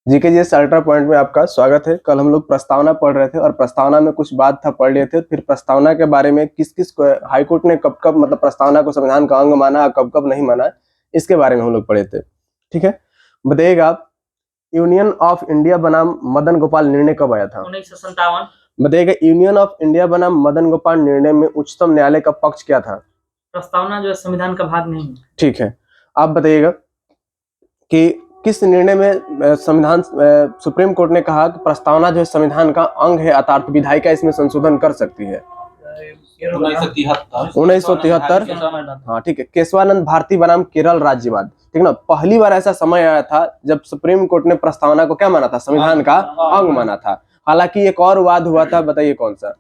GKGS ultra point में आपका स्वागत है। कल हम लोग प्रस्तावना पढ़ रहे थे और प्रस्तावना में कुछ बात था पढ़ लिए थे। फिर प्रस्तावना के बारे में किस किस हाईकोर्ट ने कब कब मतलब प्रस्तावना को संविधान का अंग माना, कब कब नहीं माना, इसके बारे में हम लोग पढ़े थे। ठीक है, बताइएगा आप, यूनियन ऑफ इंडिया बनाम मदन गोपाल निर्णय कब आया था? 1957। बताइएगा, यूनियन ऑफ इंडिया बनाम मदन गोपाल निर्णय में उच्चतम न्यायालय का पक्ष क्या था? प्रस्तावना जो है संविधान का भाग नहीं है। ठीक है, आप बताइएगा कि किस निर्णय में संविधान सुप्रीम कोर्ट ने कहा कि प्रस्तावना जो है संविधान का अंग है अर्थात विधायिका इसमें संशोधन कर सकती है? 1973। हाँ ठीक है, केशवानंद भारती बनाम केरल राज्यवाद। ठीक ना, पहली बार ऐसा समय आया था जब सुप्रीम कोर्ट ने प्रस्तावना को क्या माना था? संविधान का अंग माना था। हालांकि एक और वाद हुआ था, बताइए कौन सा?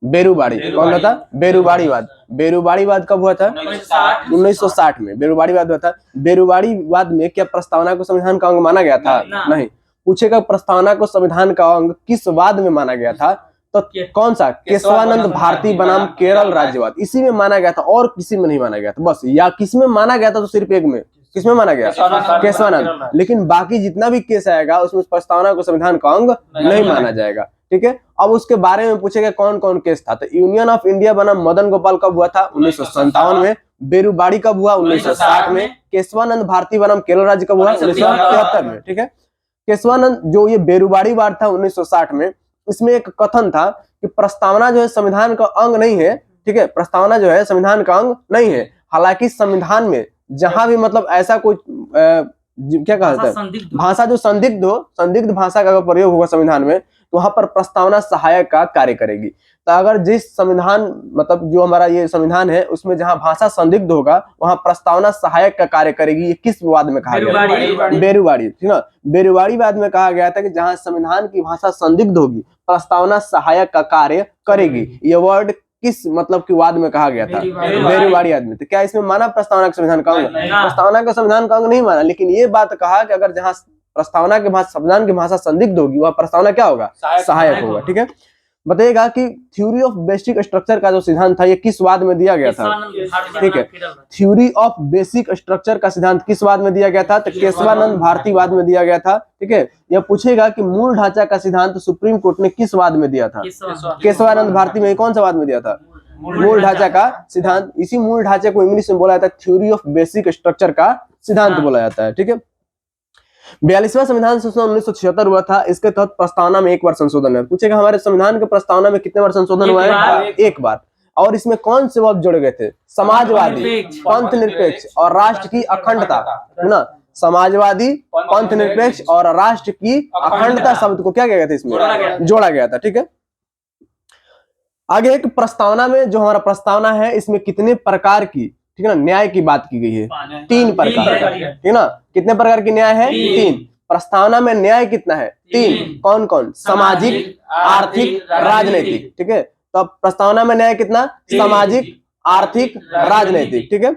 बेरुबाड़ी। कौन था? बेरुबाड़ीवाद। बेरुबाड़ीवाद कब हुआ था? 1960 में बेरुबाड़ीवाद हुआ था। बेरुबाड़ीवाद में क्या प्रस्तावना को संविधान का अंग माना गया था? नहीं। पूछेगा प्रस्तावना को संविधान का अंग किस वाद में माना गया था? तो कौन सा? केशवानंद भारती बनाम केरल राज्यवाद, इसी में माना गया था और किसी में नहीं माना गया था। बस, या किस में माना गया था तो सिर्फ एक में। किसमें माना गया? केशवानंद। लेकिन बाकी जितना भी केस आएगा उसमें प्रस्तावना को संविधान का अंग नहीं माना जाएगा। ठीक है, अब उसके बारे में पूछेगा कौन कौन केस था। तो यूनियन ऑफ इंडिया बनाम मदन गोपाल कब हुआ था? 1957 में। बेरुबाड़ी कब हुआ? 1960 में। केशवानंद भारती बनाम केरल राज्य कब हुआ? 1973 में। ठीक है, केशवानंद जो ये बेरुबाड़ी वाद था 1960 में, इसमें एक कथन था कि प्रस्तावना जो है संविधान का अंग नहीं है। ठीक है, प्रस्तावना जो है संविधान का अंग नहीं है। हालांकि संविधान में जहां भी मतलब ऐसा कोई क्या कहता है, भाषा जो संदिग्ध हो, संदिग्ध भाषा का प्रयोग होगा संविधान में, तो वहां पर प्रस्तावना सहायक का कार्य करेगी। तो अगर जिस संविधान मतलब जो हमारा ये संविधान है उसमें जहां भाषा संदिग्ध होगा वहां प्रस्तावना सहायक का कार्य करेगी। ये किस विवाद में कहा गया? बेरुबाड़ी। ठीक ना, बेरुबाड़ीवाद में कहा गया था कि जहां संविधान की भाषा संदिग्ध होगी प्रस्तावना सहायक का कार्य करेगी। ये वर्ड किस मतलब की वाद में कहा गया था? बेरुबाड़ी वाद में। तो क्या इसमें माना प्रस्तावना का संविधान का अंग? प्रस्तावना का संविधान का अंग नहीं माना, लेकिन ये बात कहा कि अगर जहां प्रस्तावना के भाषा संविधान की भाषा संदिग्ध होगी वह प्रस्तावना क्या होगा? सहायक होगा। ठीक है, बताइएगा कि थ्योरी ऑफ बेसिक स्ट्रक्चर का जो सिद्धांत था ये किस वाद में दिया गया था? ठीक है, थ्योरी ऑफ बेसिक स्ट्रक्चर का सिद्धांत किस वाद में दिया गया था? तो केशवानंद भारती वाद में दिया गया था। ठीक है, यह पूछेगा कि मूल ढांचा का सिद्धांत सुप्रीम कोर्ट ने किस वाद में दिया था? केशवानंद भारती में। कौन सा वाद में दिया था? मूल ढांचा का सिद्धांत। इसी मूल ढांचे को इंग्लिश में बोला जाता है थ्योरी ऑफ बेसिक स्ट्रक्चर का सिद्धांत बोला जाता है। ठीक है, 42वां संविधान संशोधन 1976 हुआ था। इसके तहत प्रस्तावना में एक बार संशोधन है। पूछेगा हमारे संविधान के प्रस्तावना में कितने बार संशोधन हुआ है? एक बार। और इसमें कौन से शब्द जोड़े गए थे? समाजवादी, पंथ निरपेक्ष और राष्ट्र की अखंडता। है ना, समाजवादी, पंथ निरपेक्ष और राष्ट्र की अखंडता शब्द को क्या किया गया था? इसमें जोड़ा गया था। ठीक है, आगे एक प्रस्तावना में जो हमारा प्रस्तावना है इसमें कितने प्रकार की, ठीक है ना, न्याय की बात की गई है? 3 प्रकार। ठीक है ना, कितने प्रकार की न्याय है? 3। प्रस्तावना में न्याय कितना है? 3। कौन कौन? सामाजिक, आर्थिक, राजनीतिक। ठीक है, तो प्रस्तावना में न्याय कितना? सामाजिक, आर्थिक, राजनीतिक। ठीक है,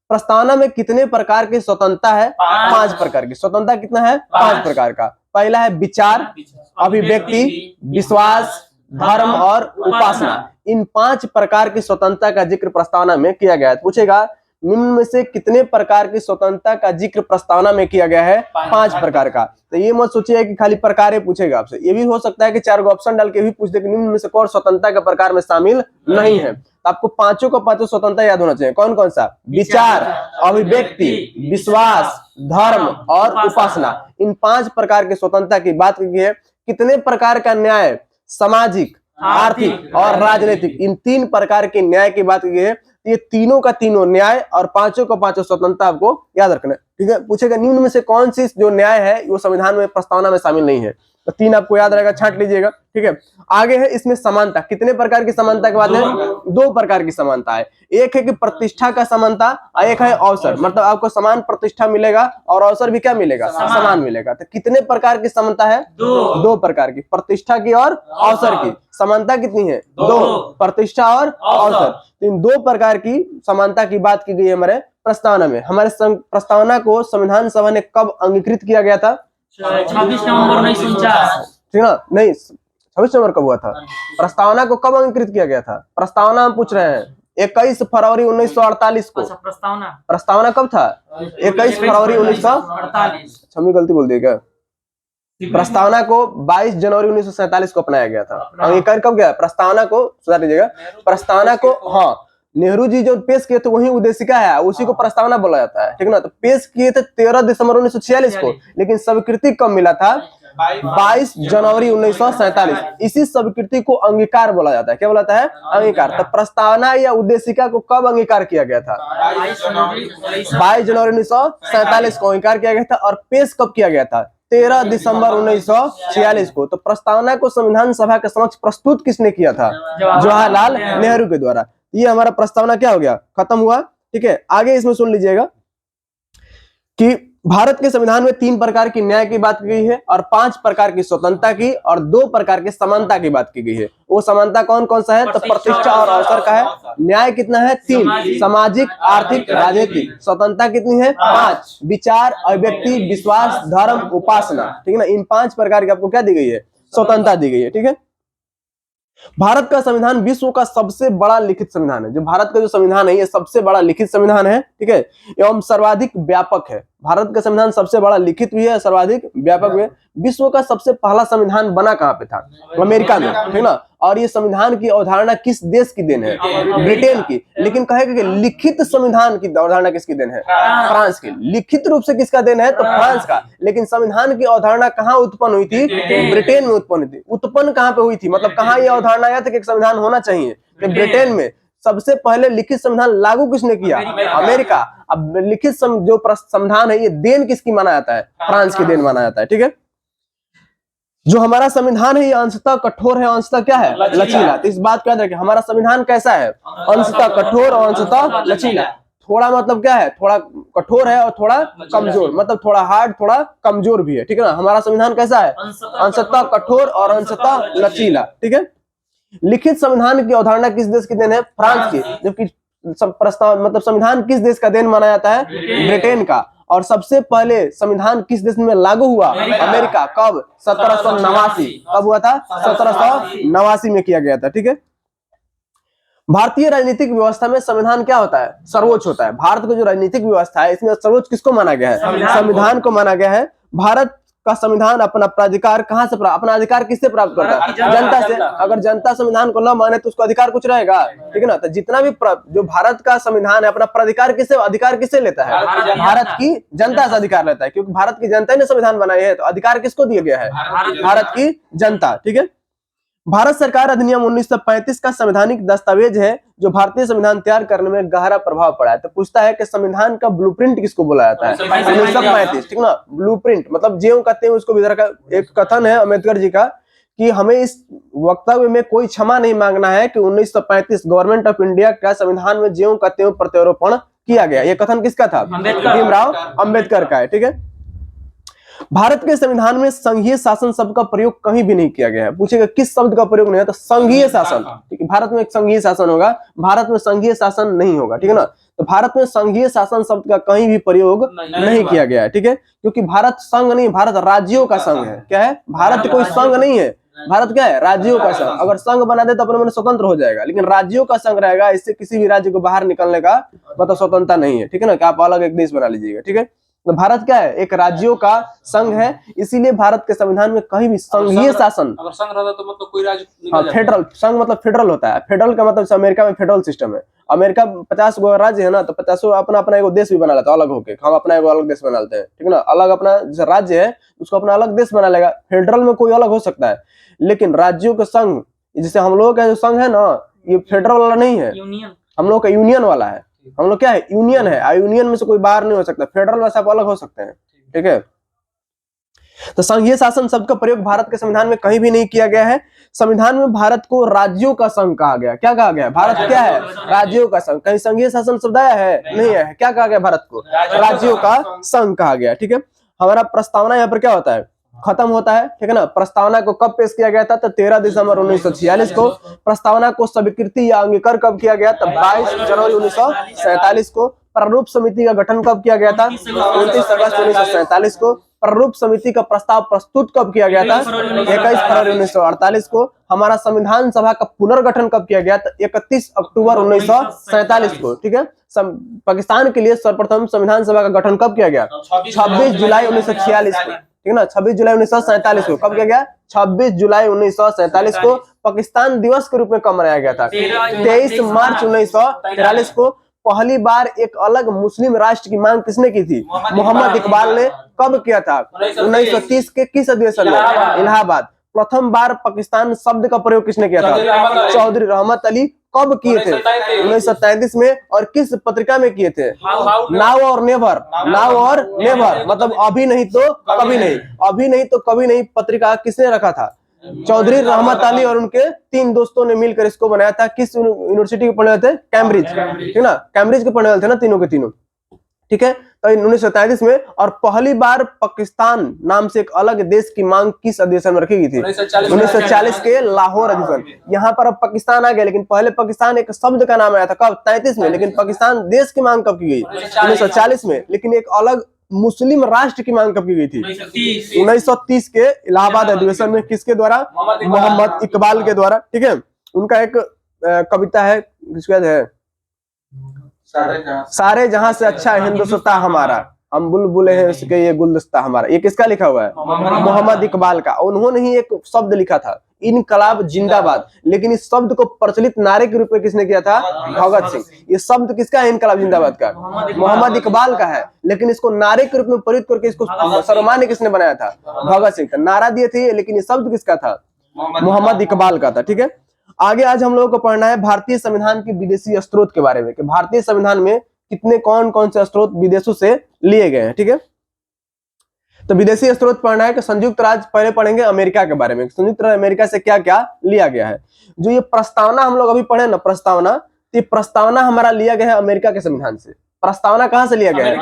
प्रस्तावना में कितने प्रकार की स्वतंत्रता है? 5 प्रकार की स्वतंत्रता। कितना है? 5 प्रकार का। पहला है विचार, अभिव्यक्ति, विश्वास, धर्म और उपासना। इन 5 प्रकार की स्वतंत्रता का जिक्र प्रस्तावना में किया गया है। पूछेगा निम्न में से कितने प्रकार की स्वतंत्रता का जिक्र प्रस्तावना में किया गया है? 5 प्रकार का। तो ये मत सोचिए कि खाली प्रकार पूछेगा आपसे, ये भी हो सकता है कि 4 ऑप्शन डाल के भी पूछ दे कि निम्न में से कौन स्वतंत्रता के प्रकार में शामिल नहीं है। तो आपको पांचों का पांचों स्वतंत्रता याद होना चाहिए। कौन कौन सा? विचार, अभिव्यक्ति, विश्वास, धर्म और उपासना। इन 5 प्रकार की स्वतंत्रता की बात की है। कितने प्रकार का न्याय? सामाजिक, आर्थिक और राजनीतिक। इन 3 प्रकार के न्याय की बात की है। ये तीनों का तीनों न्याय और पांचों का पांचों स्वतंत्रता आपको याद रखना है। ठीक है, पूछेगा निम्न में से कौन सी जो न्याय है वो संविधान में प्रस्तावना में शामिल नहीं है? तो 3 आपको याद रहेगा, छांट लीजिएगा। ठीक है, आगे है इसमें समानता। कितने प्रकार की समानता की बात है? 2 प्रकार की समानता है। एक है कि प्रतिष्ठा का समानता और एक है अवसर, मतलब आपको समान प्रतिष्ठा मिलेगा और अवसर भी क्या मिलेगा? समान मिलेगा। तो कितने प्रकार की समानता है? 2 प्रकार की, प्रतिष्ठा की और अवसर की। समानता कितनी है? 2, प्रतिष्ठा और अवसर। इन 2 प्रकार की समानता की बात की गई है हमारे प्रस्तावना में। हमारे प्रस्तावना को संविधान सभा ने कब अंगीकृत किया गया था? 26 नवंबर 1949। ठीक है, नहीं 26 नवंबर कब हुआ था? प्रस्तावना को कब अंगीकृत किया गया था? प्रस्तावना हम पूछ रहे हैं 21 फरवरी 1948 को। प्रस्तावना कब था? 21 फरवरी 1948। छमी गलती बोल दिया क्या? प्रस्तावना को 22 जनवरी 1947 को अपनाया गया था। अंगीकार कब गया? प्रस्तावना को, सुधार दीजिएगा, प्रस्तावना को, हाँ, नेहरू जी जो पेश किए थे वही उद्देशिका है, उसी को प्रस्तावना बोला जाता है, ठीक ना। तो पेश किए थे 13 दिसंबर 1946 को, लेकिन स्वीकृति कब मिला था? 22 जनवरी 1947। इसी स्वीकृति को अंगीकार बोला जाता है। क्या बोला जाता है? अंगीकार। तो प्रस्तावना या उद्देशिका को कब अंगीकार किया गया था? 22 जनवरी 1947 को अंगीकार किया गया था। और पेश कब किया गया था? 13 दिसंबर 1946 को। तो प्रस्तावना को संविधान सभा के समक्ष प्रस्तुत किसने किया था? जवाहरलाल नेहरू के द्वारा। ये हमारा प्रस्तावना क्या हो गया? खत्म हुआ। ठीक है, आगे इसमें सुन लीजिएगा कि भारत के संविधान में 3 प्रकार की न्याय की बात की गई है और 5 प्रकार की स्वतंत्रता की और 2 प्रकार की समानता की बात की गई है। वो समानता कौन कौन सा है? तो प्रतिष्ठा और अवसर का है। न्याय कितना है? 3, सामाजिक, आर्थिक, राजनीतिक। स्वतंत्रता कितनी है? 5, विचार, अभिव्यक्ति, विश्वास, धर्म, उपासना। ठीक है ना। इन 5 प्रकार की आपको क्या दी गई है? स्वतंत्रता दी गई है। ठीक है। भारत का संविधान विश्व का सबसे बड़ा लिखित संविधान है। जो भारत का जो संविधान है ये सबसे बड़ा लिखित संविधान है। ठीक है, एवं सर्वाधिक व्यापक है। भारत का संविधान सबसे बड़ा लिखित भी है, सर्वाधिक व्यापक भी है। विश्व का सबसे पहला संविधान बना कहाँ पे था? अमेरिका में, ठीक ना। और ये संविधान की अवधारणा किस देश की देन है? ब्रिटेन की। लेकिन कहेगा कि लिखित संविधान की अवधारणा किसकी देन है? फ्रांस की। लिखित रूप से किसका देन है? तो फ्रांस का। लेकिन संविधान की अवधारणा कहाँ उत्पन्न हुई थी? ब्रिटेन में उत्पन्न हुई थी। उत्पन्न कहाँ पे हुई थी? मतलब कहाँ ये अवधारणा आया था कि एक संविधान होना चाहिए? ब्रिटेन में। सबसे पहले लिखित संविधान लागू किसने किया? अमेरिका। अब लिखित जो संविधान है ये देन किसकी माना जाता है? फ्रांस की देन माना जाता है। ठीक है। जो हमारा संविधान है ये अंशतः कठोर है, अंशतः क्या है? लचीला। तो इस बात को याद रखें, हमारा संविधान कैसा है? अंशतः कठोर और अंशतः लचीला। थोड़ा मतलब क्या है? थोड़ा कठोर है और थोड़ा कमजोर, मतलब थोड़ा हार्ड, थोड़ा कमजोर भी है। ठीक है ना। हमारा संविधान कैसा है? अंशतः कठोर और अंशतः लचीला। ठीक है। लिखित संविधान की अवधारणा किस देश की देन है? फ्रांस की। जबकि प्रस्ताव मतलब संविधान किस देश का देन माना जाता है? ब्रिटेन का। और सबसे पहले संविधान किस देश में लागू हुआ? अमेरिका। कब? 1789। कब हुआ था? 1789 में किया गया था। ठीक है। भारतीय राजनीतिक व्यवस्था में संविधान क्या होता है? सर्वोच्च होता है। भारत की जो राजनीतिक व्यवस्था है इसमें सर्वोच्च किसको माना गया है? संविधान को माना गया है। भारत का संविधान अपना प्राधिकार कहां से अपना अधिकार किससे प्राप्त करता है? जनता से। अगर जनता संविधान को न माने तो उसको अधिकार कुछ रहेगा? ठीक है ना। तो जितना भी जो भारत का संविधान है अपना प्राधिकार किससे, अधिकार किससे लेता है? भारत की जनता से अधिकार लेता है, क्योंकि भारत की जनता ने संविधान बनाया है। तो अधिकार किसको दिया गया है? भारत की जनता। ठीक है। भारत सरकार अधिनियम 1935 का संवैधानिक दस्तावेज है जो भारतीय संविधान तैयार करने में गहरा प्रभाव पड़ा है। तो पूछता है कि संविधान का ब्लूप्रिंट किसको बोला जाता है? 1935। ठीक ना। ब्लूप्रिंट मतलब ज्यों कहते हैं उसको भी एक कथन है अम्बेडकर जी का कि हमें इस वक्तव्य में कोई क्षमा नहीं मांगना है कि 1935 गवर्नमेंट ऑफ इंडिया का संविधान में ज्यों कहते हैं प्रत्यारोपण किया गया। यह कथन किसका था? भीमराव अम्बेडकर का है। ठीक है। भारत के संविधान में संघीय शासन शब्द का प्रयोग कहीं भी नहीं किया गया है। पूछेगा किस शब्द का प्रयोग नहीं है? तो संघीय शासन। ठीक है। भारत में एक संघीय शासन होगा, भारत में संघीय शासन नहीं होगा। ठीक है ना। तो भारत में संघीय शासन शब्द का कहीं भी प्रयोग नहीं किया गया है। ठीक है। क्योंकि भारत संघ नहीं, भारत राज्यों का संघ है। क्या है? भारत कोई संघ नहीं है, भारत क्या है? राज्यों का संघ। अगर संघ बना दे तो अपने मन स्वतंत्र हो जाएगा, लेकिन राज्यों का संघ रहेगा। इससे किसी भी राज्य को बाहर निकलने का मतलब स्वतंत्रता नहीं है। ठीक है ना। कि आप अलग एक देश बना लीजिएगा। ठीक है। तो भारत क्या है? एक राज्यों का संघ है। इसीलिए भारत के संविधान में कहीं भी संघीय शासन, अगर संघ रहता तो मतलब कोई राज्य, हाँ, फेडरल संघ मतलब फेडरल होता है। फेडरल का मतलब अमेरिका में फेडरल सिस्टम है। अमेरिका 50 गो राज्य है ना, तो 50 अपना अपना एक देश भी बना लेता है अलग होके। हम अपना एक अलग देश बना लेते हैं। ठीक है ना। अलग अपना जो राज्य है उसको अपना अलग देश बना लेगा। फेडरल में कोई अलग हो सकता है, लेकिन राज्यों का संघ, जैसे हम लोगों का जो संघ है ना, ये फेडरल वाला नहीं है, हम लोग का यूनियन वाला है। हम लोग क्या है? यूनियन है। यूनियन में से कोई बाहर नहीं हो सकता। फेडरल में सब अलग हो सकते हैं। ठीक है। तो संघीय शासन शब्द का प्रयोग भारत के संविधान में कहीं भी नहीं किया गया है। संविधान में भारत को राज्यों का संघ कहा गया। क्या कहा गया? भारत क्या है? राज्यों का संघ। कहीं संघीय शासन शब्द आया है? नहीं है। क्या कहा गया? भारत को राज्यों का संघ कहा गया। ठीक है। हमारा प्रस्तावना यहाँ पर क्या होता है? खत्म होता है। ठीक है ना। प्रस्तावना को कब पेश किया गया था? तो 13 दिसंबर 1946 को। प्रस्तावना को स्वीकृति या अंगीकार कब किया गया? तब 22 जनवरी 1947 को। प्रारूप समिति का गठन कब किया गया था? 29 अगस्त 1947 को। प्रारूप समिति का प्रस्ताव प्रस्तुत कब किया गया था? 21 फरवरी 1948 को। हमारा संविधान सभा का पुनर्गठन कब किया गया था? 31 अक्टूबर 1947 को। ठीक है, पाकिस्तान के लिए सर्वप्रथम संविधान सभा का गठन कब किया गया? 26 जुलाई 1946 को। ठीक है ना, 26 जुलाई 1947 को कब किया गया? 26 जुलाई 1947 को पाकिस्तान दिवस के रूप में कब मनाया गया था? 23 मार्च 1943 को। पहली बार एक अलग मुस्लिम राष्ट्र की मांग किसने की थी? मोहम्मद इकबाल ने। कब किया था? 1930 के किस अधिवेशन में? इलाहाबाद। प्रथम बार पाकिस्तान शब्द का प्रयोग किसने किया था? चौधरी रहमत अली। कब किए थे? 1933 में। और किस पत्रिका में किए थे? नाउ और नेवर। नाउ और नेवर मतलब अभी नहीं तो कभी नहीं, अभी नहीं तो कभी नहीं पत्रिका किसने रखा था? चौधरी रहमत अली और उनके 3 दोस्तों ने मिलकर इसको बनाया था। किस यूनिवर्सिटी के पढ़ने वाले थे? कैम्ब्रिज। ठीक है ना, कैम्ब्रिज के पढ़ने वाले थे ना तीनों के तीनों। ठीक है, तो 1933 में। और पहली बार पाकिस्तान नाम से एक अलग देश की मांग किस अधिवेशन में रखी गई थी? 1940 के लाहौर अधिवेशन। यहाँ पर अब पाकिस्तान आ गया, लेकिन पहले पाकिस्तान एक शब्द का नाम आया था कब? 33 में। लेकिन पाकिस्तान देश की मांग कब की गई? 1940 में। लेकिन एक अलग मुस्लिम राष्ट्र की मांग कब की गई थी? 1930 के इलाहाबाद अधिवेशन में। किसके द्वारा? मोहम्मद इकबाल के द्वारा। ठीक है, उनका एक कविता है, किसके याद है? सारे जहां से अच्छा है हिंदुस्तान हमारा, हम बुलबुल हैं उसके ये गुलदस्ता हमारा। ये किसका लिखा हुआ है? मोहम्मद इकबाल का। उन्होंने ही एक शब्द लिखा था, इनकलाब जिंदाबाद। लेकिन इस शब्द को प्रचलित नारे के रूप में किसने किया था? भगत सिंह। ये शब्द किसका है इनकलाब जिंदाबाद का? मोहम्मद इकबाल का है। लेकिन इसको नारे के रूप में प्रयुक्त करके इसको सर्वमान्य किसने बनाया था? भगत सिंह। नारा दिए थे, लेकिन ये शब्द किसका था? मोहम्मद इकबाल का था। ठीक है, आगे आज हम लोगों को पढ़ना है भारतीय संविधान के विदेशी स्रोत के बारे में, कि भारतीय संविधान में कितने कौन कौन से स्रोत विदेशों से लिए गए हैं। ठीक है, तो विदेशी स्रोत पढ़ना है कि संयुक्त राज्य, पहले पढ़ेंगे अमेरिका के बारे में, संयुक्त राज्य अमेरिका से क्या क्या लिया गया है। जो ये प्रस्तावना हम लोग अभी पढ़े ना, प्रस्तावना, ये प्रस्तावना हमारा लिया गया है अमेरिका के संविधान से। प्रस्तावना कहाँ से लिया गया है?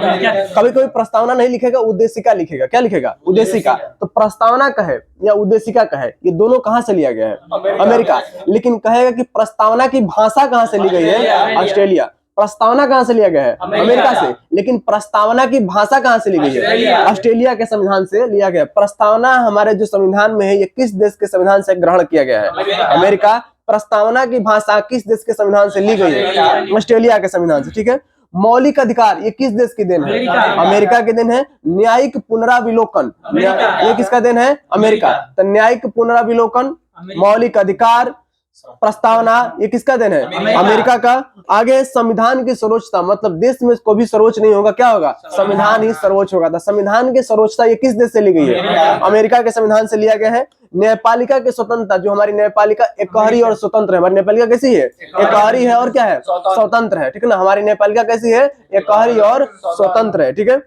कभी कभी प्रस्तावना नहीं लिखेगा, उद्देशिका लिखेगा। क्या लिखेगा? उद्देशिका। तो प्रस्तावना का है या उद्देशिका का है, ये दोनों कहाँ से लिया गया है? अमेरिका। लेकिन कहेगा कि प्रस्तावना की भाषा कहाँ से ली गई है? ऑस्ट्रेलिया। प्रस्तावना कहाँ से लिया गया है? अमेरिका से। लेकिन प्रस्तावना की भाषा कहाँ से ली गई है? ऑस्ट्रेलिया के संविधान से लिया गया। प्रस्तावना हमारे जो संविधान में है, ये किस देश के संविधान से ग्रहण किया गया है? अमेरिका। प्रस्तावना की भाषा किस देश के संविधान से ली गई है? ऑस्ट्रेलिया के संविधान से। ठीक है, मौलिक अधिकार ये किस देश की देन है? अमेरिका की देन है। न्यायिक पुनराविलोकन ये किसका देन है? अमेरिका। तो न्यायिक पुनराविलोकन, मौलिक अधिकार, प्रस्तावना ये किसका देन है? अमेरिका का। आगे संविधान की सर्वोच्चता, मतलब देश में कोई भी सर्वोच्च नहीं होगा, क्या होगा? संविधान ही सर्वोच्च होगा। तो संविधान की सर्वोच्चता ये किस देश से ली गई है? अमेरिका के संविधान से लिया गया है। न्यायपालिका की स्वतंत्रता, जो हमारी न्यायपालिका एकहरी और स्वतंत्र है। हमारी न्यायपालिका कैसी है? एकहरी है और क्या है? स्वतंत्र है। ठीक है ना, हमारी न्यायपालिका कैसी है? एकहरी और स्वतंत्र है। ठीक है,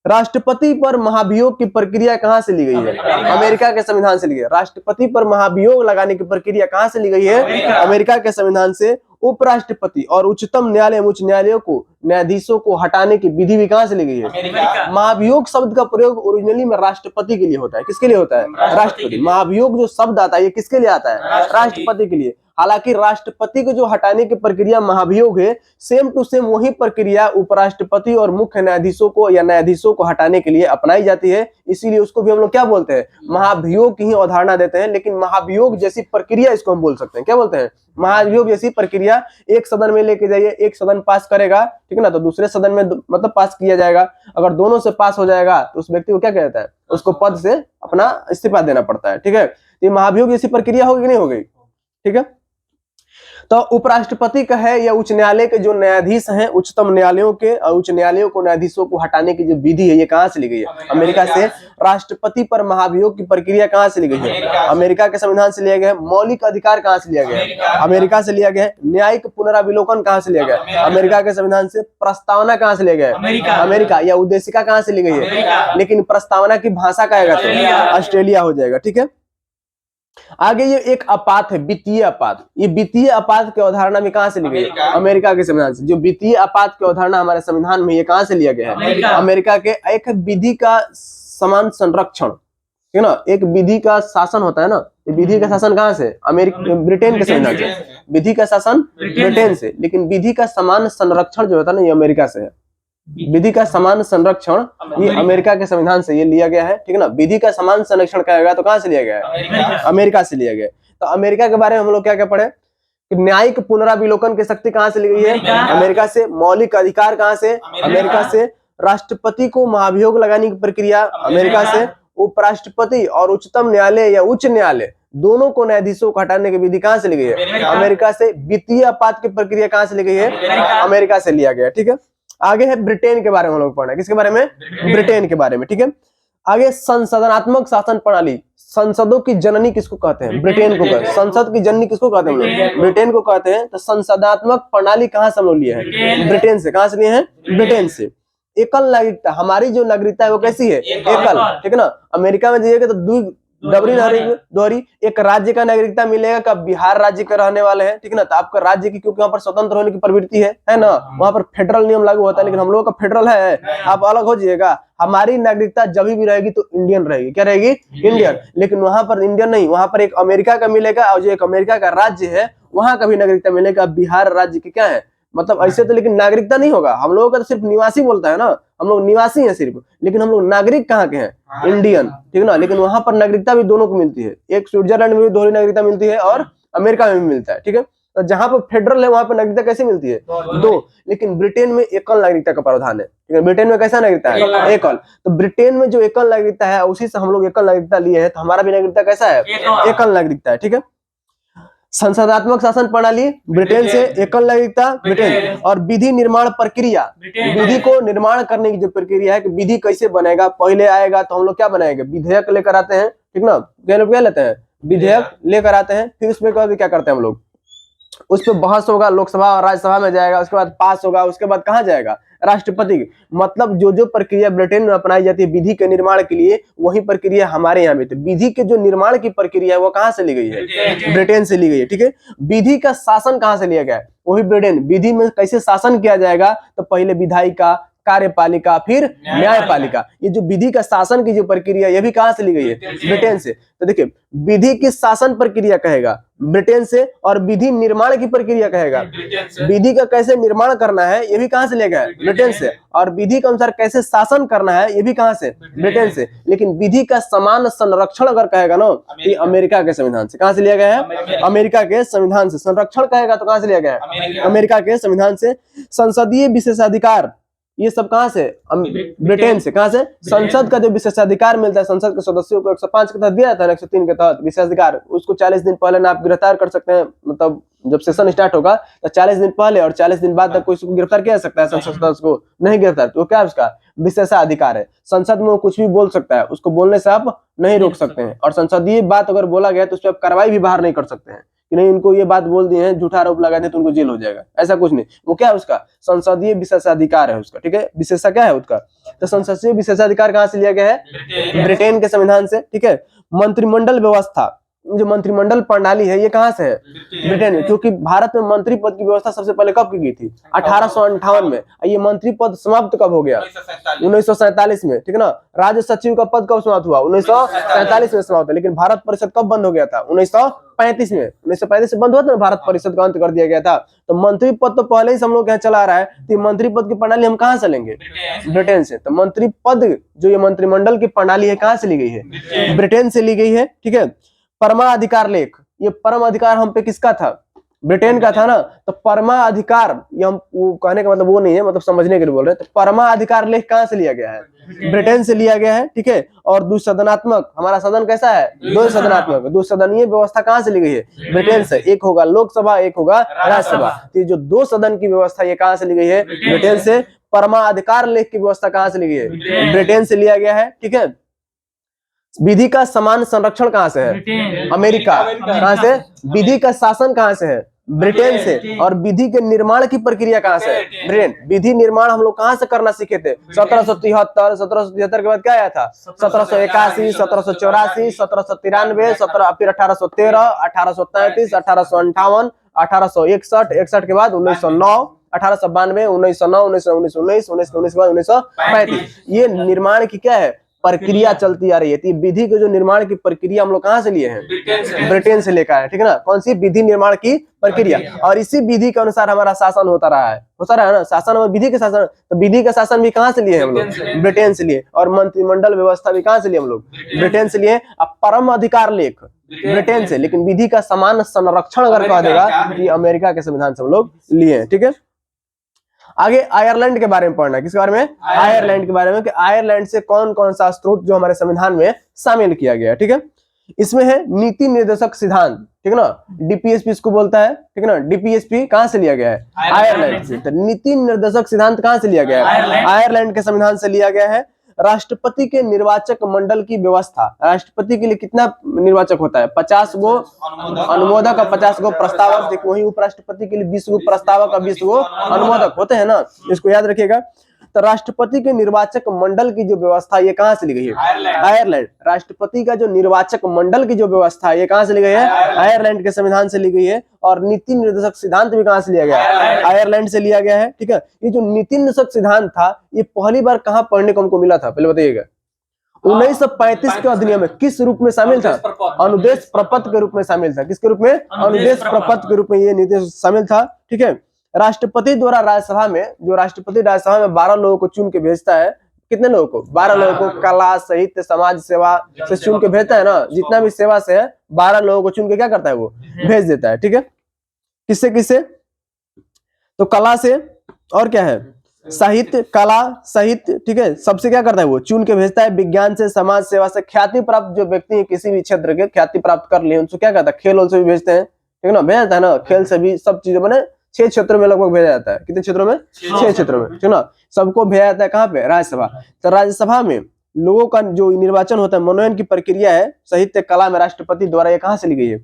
राष्ट्रपति पर महाभियोग की प्रक्रिया कहां से ली गई है? अमेरिका के संविधान से ली गई है। राष्ट्रपति पर महाभियोग लगाने की प्रक्रिया कहां से ली गई है? अमेरिका के संविधान से। उपराष्ट्रपति और उच्चतम न्यायालय, उच्च न्यायालयों को, न्यायाधीशों को हटाने की विधि भी कहां से ली गई है? महाभियोग शब्द का प्रयोग ओरिजिनली में राष्ट्रपति के लिए होता है। किसके लिए होता है? राष्ट्रपति। महाभियोग जो शब्द आता है ये किसके लिए आता है? राष्ट्रपति के लिए। हालांकि राष्ट्रपति को जो हटाने की प्रक्रिया महाभियोग है, सेम टू सेम वही प्रक्रिया उपराष्ट्रपति और मुख्य न्यायाधीशों को या न्यायाधीशों को हटाने के लिए अपनाई जाती है। इसीलिए उसको भी हम लोग क्या बोलते हैं? महाभियोग की ही अवधारणा देते हैं। लेकिन महाभियोग जैसी प्रक्रिया इसको हम बोल सकते हैं, क्या बोलते हैं? महाभियोग जैसी प्रक्रिया। एक सदन में लेके जाइए, एक सदन पास करेगा, ठीक है ना, तो दूसरे सदन में मतलब पास किया जाएगा। अगर दोनों से पास हो जाएगा तो उस व्यक्ति को क्या कहता है? उसको पद से अपना इस्तीफा देना पड़ता है। ठीक है, ये महाभियोग जैसी प्रक्रिया होगी कि नहीं होगी? ठीक है, तो उपराष्ट्रपति का है या उच्च न्यायालय के जो न्यायाधीश हैं, उच्चतम न्यायालयों के और उच्च न्यायालयों को न्यायाधीशों को हटाने की जो विधि है ये कहां से ली गई है? अमेरिका से। राष्ट्रपति पर महाभियोग की प्रक्रिया कहां से ली गई है? अमेरिका के संविधान से लिया गया है। मौलिक अधिकार कहां से लिया गया है? अमेरिका से लिया गया है। न्यायिक पुनराविलोकन कहां से लिया गया है? अमेरिका के संविधान से। प्रस्तावना कहां से लिया गया है? अमेरिका। या उद्देशिका कहां से ली गई है? लेकिन प्रस्तावना की भाषा का आएगा तो ऑस्ट्रेलिया हो जाएगा। ठीक है, आगे ये एक आपात है, वित्तीय आपात। ये वित्तीय आपात की अवधारणा में कहां से ली गई है? अमेरिका के संविधान से। जो वित्तीय आपात की अवधारणा हमारे संविधान में ये कहां से लिया गया है? अमेरिका के। एक विधि का समान संरक्षण, ठीक है ना, एक विधि का शासन होता है ना, विधि का शासन कहां से? ब्रिटेन के संविधान से। विधि का शासन ब्रिटेन से। लेकिन विधि का समान संरक्षण जो होता है ना, ये अमेरिका से है। विधि का समान संरक्षण ये अमेरिका के संविधान से ये लिया गया है, ठीक है ना। विधि का समान संरक्षण कहेगा तो कहाँ से लिया गया है? अमेरिका से लिया गया। तो अमेरिका के बारे में हम लोग क्या क्या पढ़े कि न्यायिक पुनराविलोकन की शक्ति कहाँ से ली गई है? अमेरिका से। मौलिक अधिकार कहाँ से? अमेरिका से। राष्ट्रपति को महाभियोग लगाने की प्रक्रिया अमेरिका से। उपराष्ट्रपति और उच्चतम न्यायालय या उच्च न्यायालय दोनों को न्यायाधीशों को हटाने की विधि कहाँ से ली गई है? अमेरिका से। वित्तीय आपात की प्रक्रिया कहाँ से ली गई है? अमेरिका से लिया गया, ठीक है। आगे है ब्रिटेन के बारे में हम लोग पढ़ना है। किसके बारे में? ब्रिटेन के बारे में, ठीक है। आगे संसदनात्मक शासन प्रणाली, संसदों की जननी किसको कहते हैं? ब्रिटेन को कहते हैं। संसद की जननी किसको कहते हैं हम लोग? ब्रिटेन को कहते हैं। तो संसदनात्मक प्रणाली कहाँ से हम लोग लिए हैं? ब्रिटेन से। कहाँ से लिए हैं? ब्रिटेन से। एकल नागरिकता, हमारी जो नागरिकता है वो कैसी है? एकल, ठीक है ना। अमेरिका में जाइएगा तो दोहरी एक राज्य का नागरिकता मिलेगा। कब? बिहार राज्य के रहने वाले हैं, ठीक है ना। तो आपका राज्य की, क्योंकि वहाँ पर स्वतंत्र होने की प्रवृत्ति है ना, वहाँ पर फेडरल नियम लागू होता है। लेकिन हम लोगों का फेडरल है, आप अलग हो जाइएगा। हमारी नागरिकता जब भी रहेगी तो इंडियन रहेगी। क्या रहेगी? इंडियन। लेकिन वहां पर इंडियन नहीं, वहां पर एक अमेरिका का मिलेगा और जो एक अमेरिका का राज्य है वहां का भी नागरिकता मिलेगा। बिहार राज्य की क्या है मतलब ऐसे तो, लेकिन नागरिकता नहीं होगा। हम लोगों का तो सिर्फ निवासी बोलता है ना, हम लोग निवासी हैं सिर्फ, लेकिन हम लोग नागरिक कहाँ के हैं? इंडियन, ठीक है ना। लेकिन वहां पर नागरिकता भी दोनों को मिलती है। एक स्विट्जरलैंड में भी दोहरी नागरिकता मिलती है और अमेरिका में भी मिलता है, ठीक है। तो जहां पर फेडरल है वहां पर नागरिकता कैसे मिलती है? दो। लेकिन ब्रिटेन में एकल नागरिकता का प्रावधान है, ठीक है। ब्रिटेन में कैसा नागरिकता है? एकल। तो ब्रिटेन में जो एकल नागरिकता है उसी से हम लोग एकल नागरिकता लिए हैं। तो हमारा भी नागरिकता कैसा है? एकल नागरिकता है, ठीक है। संसदात्मक शासन प्रणाली ब्रिटेन से। एकल नागरिकता ब्रिटेन। और विधि निर्माण प्रक्रिया, विधि को निर्माण करने की जो प्रक्रिया है कि विधि कैसे बनेगा, पहले आएगा तो हम लोग क्या बनाएंगे? विधेयक लेकर आते हैं, ठीक ना। क्या लेते हैं? विधेयक लेकर आते हैं। फिर उसमें क्या करते हैं हम लोग? उस पर बहस होगा, लोकसभा और राज्यसभा में जाएगा, उसके बाद पास होगा, उसके बाद कहाँ जाएगा? राष्ट्रपति। मतलब जो जो प्रक्रिया ब्रिटेन में अपनाई जाती है विधि के निर्माण के लिए, वही प्रक्रिया हमारे यहाँ भी थी। विधि के जो निर्माण की प्रक्रिया है वो कहाँ से ली गई है? ब्रिटेन से ली गई है, ठीक है। विधि का शासन कहाँ से लिया गया है? वही ब्रिटेन। विधि में कैसे शासन किया जाएगा? तो पहले विधायिका, कार्यपालिका, फिर न्यायपालिका। ये जो विधि का शासन की जो प्रक्रिया ये भी कहाँ से ली गई है? ब्रिटेन से। तो देखिए, विधि की शासन प्रक्रिया कहेगा ब्रिटेन से, और विधि निर्माण की प्रक्रिया कहेगा विधि का कैसे निर्माण करना है ये भी कहाँ से लिया गया है? ब्रिटेन से। और विधि के अनुसार कैसे शासन करना है ये भी कहाँ से? ब्रिटेन से। लेकिन विधि का समान संरक्षण अगर कहेगा ना, ये अमेरिका के संविधान से। कहाँ से लिया गया है? अमेरिका के संविधान से। संरक्षण कहेगा तो कहाँ से लिया गया है? अमेरिका के संविधान से। संसदीय विशेषाधिकार ये सब कहाँ से? ब्रिटेन से। कहाँ से? संसद का जो विशेषाधिकार मिलता है संसद के सदस्यों को 105 के तहत दिया जाता है, 103 के तहत विशेषाधिकार, उसको 40 दिन पहले ना आप गिरफ्तार कर सकते हैं। मतलब जब सेशन स्टार्ट होगा तो 40 दिन पहले और 40 दिन बाद तक कोई उसको गिरफ्तार किया जा सकता है। संसद सदस्य को नहीं गिरफ्तार, तो क्या उसका विशेषाधिकार है। संसद में वो कुछ भी बोल सकता है, उसको बोलने से आप नहीं रोक सकते हैं। और संसदीय बात अगर बोला गया तो उस पर आप कार्रवाई भी बाहर नहीं कर सकते हैं कि नहीं इनको ये बात बोल दिए हैं, झूठा आरोप लगा दिए तो उनको जेल हो जाएगा, ऐसा कुछ नहीं। वो क्या है? उसका संसदीय विशेषाधिकार है उसका, ठीक है। विशेषा क्या है उसका? तो संसदीय विशेषाधिकार कहाँ से लिया गया है? ब्रिटेन के संविधान से, ठीक है। मंत्रिमंडल व्यवस्था, जो मंत्रिमंडल प्रणाली है ये कहाँ से है? ब्रिटेन में। क्योंकि भारत में मंत्री पद की व्यवस्था सबसे पहले कब की गई थी? 1858 में। ये मंत्री पद समाप्त कब हो गया? 1947 में, ठीक है ना। राज्य सचिव का पद कब समाप्त हुआ? 1947 में समाप्त। लेकिन भारत परिषद कब बंद हो गया था? 1935 में। 1935 से बंद हुआ था ना, भारत परिषद का अंत कर दिया गया था। तो मंत्री पद तो पहले ही हम लोग यहाँ चला रहा है, तो मंत्री पद की प्रणाली हम कहाँ से लेंगे? ब्रिटेन से। तो मंत्री पद जो ये मंत्रिमंडल की प्रणाली है कहाँ से ली गई है? ब्रिटेन से ली गई है, ठीक है। परमाधिकार लेख, ये परम अधिकार हम पे किसका था? ब्रिटेन का था ना। तो परमाधिकार ये हम वो कहने का मतलब वो नहीं है, मतलब समझने के लिए बोल रहे हैं। तो परमाधिकार लेख कहाँ से लिया गया है? ब्रिटेन से लिया गया है, ठीक है। और द्विसदनात्मक, हमारा सदन कैसा है? दो सदनात्मक। द्विसदनीय व्यवस्था कहाँ से ली गई है? ब्रिटेन से। एक होगा लोकसभा, एक होगा राज्यसभा। तो जो दो सदन की व्यवस्था ये कहाँ से ली गई है? ब्रिटेन से। परमाधिकार लेख की व्यवस्था कहाँ से ली गई है? ब्रिटेन से लिया गया है, ठीक है। विधि का समान संरक्षण कहाँ से है? अमेरिका। कहाँ से? विधि का शासन कहाँ से है? ब्रिटेन से। और विधि के निर्माण की प्रक्रिया कहाँ से है? ब्रिटेन। विधि निर्माण हम लोग कहाँ से करना सीखे थे? 1773। 1773 के बाद क्या आया था? 1781, 1784, 1793, 17 फिर 1813, 1833, 1858, 1861, 61 के बाद 1909, 1892, 1909, 1919, 1919 के बाद 1935। ये निर्माण की क्या है? प्रक्रिया चलती आ रही है। तो ये विधि के जो निर्माण की प्रक्रिया हम लोग कहाँ से लिए हैं? ब्रिटेन से लेकर आए, ठीक है ना। कौन सी? विधि निर्माण की प्रक्रिया। और इसी विधि के अनुसार हमारा शासन होता रहा है, ना शासन और विधि के शासन। तो विधि का शासन भी कहाँ से लिए हम लोग? ब्रिटेन से लिए। और मंत्रिमंडल व्यवस्था भी कहाँ से लिए हम लोग? ब्रिटेन से लिए। अब परम अधिकार लेख ब्रिटेन से, लेकिन विधि का समान संरक्षण अगर कह देगा कि अमेरिका के संविधान से हम लोग लिए हैं, ठीक है। आगे आयरलैंड के बारे में पढ़ना। किसके बारे में? आयरलैंड के बारे में, कि आयरलैंड से कौन कौन सा स्रोत जो हमारे संविधान में शामिल किया गया है, ठीक है। इसमें है नीति निर्देशक सिद्धांत, ठीक है ना, डीपीएसपी इसको बोलता है, ठीक है ना। डीपीएसपी कहां से लिया गया है? आयरलैंड से। तो नीति निर्देशक सिद्धांत कहां से लिया गया है? आयरलैंड के संविधान से लिया गया है। राष्ट्रपति के निर्वाचक मंडल की व्यवस्था, राष्ट्रपति के लिए कितना निर्वाचक होता है? 50 गो अनुमोदक और 50 गो प्रस्तावक। वही उपराष्ट्रपति के लिए 20 गो प्रस्तावक और 20 गो अनुमोदक होते हैं ना, इसको याद रखिएगा। तो राष्ट्रपति के निर्वाचक मंडल की जो व्यवस्था ये कहां से ली गई है? आयरलैंड। राष्ट्रपति का जो निर्वाचक मंडल की जो व्यवस्था है ये कहां से ली गई है? आयरलैंड के संविधान से ली गई है। और नीति निर्देशक सिद्धांत भी कहां से लिया गया है? आयरलैंड से लिया गया है, ठीक है। ये जो नीति निर्देशक सिद्धांत था ये पहली बार कहां पढ़ने को हमको मिला था, पहले बताइएगा। 1935 के अधिनियम में किस रूप में शामिल था? अनुदेश प्रपत्र के रूप में शामिल था। किसके रूप में? अनुदेश प्रपत्र के रूप में ये निर्देश शामिल था, ठीक है। राष्ट्रपति द्वारा राज्यसभा में, जो राष्ट्रपति राज्यसभा में 12 लोगों को चुन के भेजता है। कितने लोगों को? 12 लोगों को। कला, साहित्य, समाज सेवा से चुन के भेजता है ना, जितना भी सेवा से है 12 लोगों को चुन के क्या करता है? वो भेज देता है, ठीक है। किससे किससे? तो कला से, और क्या है? साहित्य, कला, साहित्य, ठीक है। सबसे क्या करता है? वो चुन के भेजता है। विज्ञान से, समाज सेवा से, ख्याति प्राप्त जो व्यक्ति है किसी भी क्षेत्र के ख्याति प्राप्त कर लिए उनको क्या करता है? खेल से भी भेजते हैं, ठीक है ना, भेजता है ना। खेल से भी सब चीजें बने 6 क्षेत्रों में लगभग भेजा जाता है। कितने क्षेत्रों में? 6 क्षेत्रों में, ठीक है ना। सबको भेजा जाता है कहाँ पे? राज्यसभा। तो राज्यसभा में लोगों का जो निर्वाचन होता है, मनोनयन की प्रक्रिया है साहित्य कला में राष्ट्रपति द्वारा, ये कहां से ली गई है?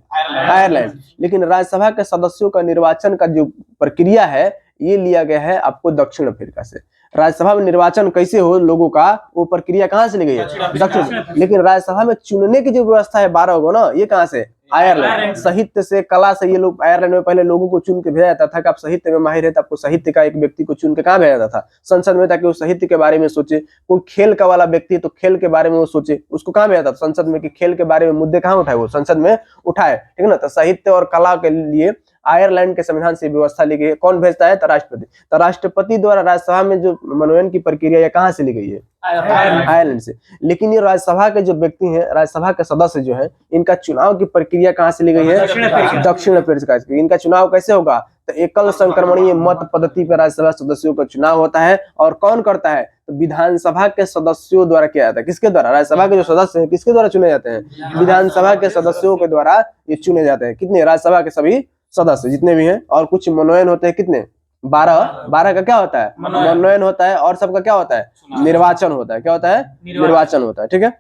आयरलैंड। लेकिन राज्यसभा के सदस्यों का निर्वाचन का जो प्रक्रिया है ये लिया गया है आपको दक्षिण अफ्रीका से। राज्यसभा में निर्वाचन कैसे हो लोगों का, वो प्रक्रिया कहां से ली गई है? दक्षिण। लेकिन राज्यसभा में चुनने की जो व्यवस्था है 12 को ना, ये कहां से? आयरलैंड। साहित्य से, कला से ये लोग आयरलैंड में पहले लोगों को चुन के भेजा जाता था कि आप साहित्य में माहिर है तो आपको साहित्य का एक व्यक्ति को चुन के कहां भेजा जाता था? संसद में, ताकि वो साहित्य के बारे में सोचे। कोई खेल का वाला व्यक्ति तो खेल के बारे में वो सोचे, उसको कहां भेजा था? संसद में, कि खेल के बारे में मुद्दे कहां उठाए? वो संसद में उठाए, ठीक है ना। तो साहित्य और कला के लिए आयरलैंड के संविधान से व्यवस्था ली गई है। कौन भेजता है? तो राष्ट्रपति। तो राष्ट्रपति द्वारा राज्यसभा में जो मनोनयन की प्रक्रिया है कहां से ली गई है? आयरलैंड से। लेकिन ये राज्यसभा के जो व्यक्ति हैं, राज्यसभा के सदस्य जो हैं, इनका चुनाव की प्रक्रिया कहां से ली गई है? दक्षिण अफ्रीका से। इनका चुनाव कैसे होगा? तो एकल संक्रमणीय मत पद्धति पर राज्यसभा सदस्यों का चुनाव होता है। और कौन करता है? तो विधानसभा के सदस्यों द्वारा किया जाता है। किसके द्वारा? राज्यसभा के जो सदस्य हैं किसके द्वारा चुने जाते हैं? विधानसभा के सदस्यों के द्वारा ये चुने जाते हैं। कितने? राज्यसभा के सभी सदस्य जितने भी हैं। और कुछ मनोनयन होते हैं, कितने? 12 का क्या होता है? मनोनयन होता है। और सबका क्या होता है? निर्वाचन होता है। क्या होता है? निर्वाचन होता है, ठीक है।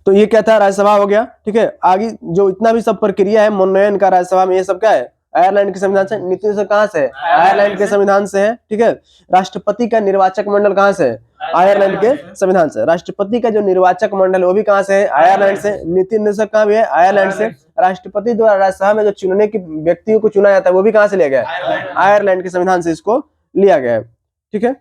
तो ये क्या था? राज्यसभा हो गया, ठीक है। आगे जो इतना भी सब प्रक्रिया है मनोनयन का राज्यसभा में, ये सब क्या है? आयरलैंड के संविधान से। नीति से कहां से? आयरलैंड के संविधान से है, ठीक है। राष्ट्रपति का निर्वाचक मंडल कहां से? आयरलैंड के संविधान से। राष्ट्रपति का जो निर्वाचक मंडल है वो भी कहां से है? आयरलैंड से। नीति निर्देशक कहां भी है? आयरलैंड से। राष्ट्रपति द्वारा राज्यसभा में जो चुनने की व्यक्तियों को चुना जाता है वो भी कहां से लिया गया है? आयरलैंड के संविधान से इसको लिया गया है, ठीक है।